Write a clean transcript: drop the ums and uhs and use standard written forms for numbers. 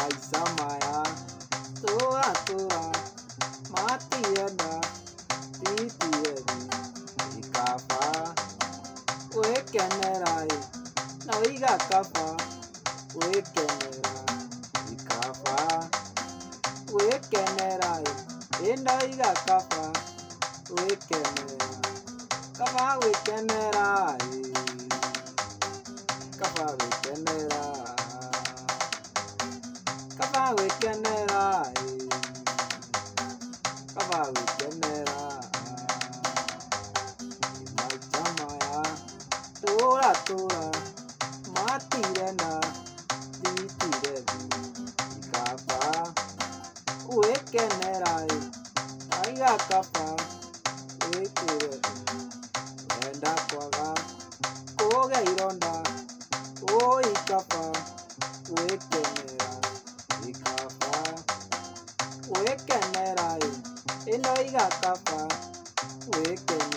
maica maya tũratũra matienda titieni ikaba gwĩkenera na ũiga kaba gwĩkenera ikaba gwĩkenera ĩno iga kaba gwĩkenera kaba gwĩkenera kaba gwĩkenera kaba gwĩkenera kaba gwĩkenera maica maya tũratũra matirenda titireni ikaba gwĩkenera aiga kaba gwĩkenera wenda kwaga kũgĩa ironda ikaba gwĩkenera ikaba gwĩkenera ĩno iga kaba gwĩkenera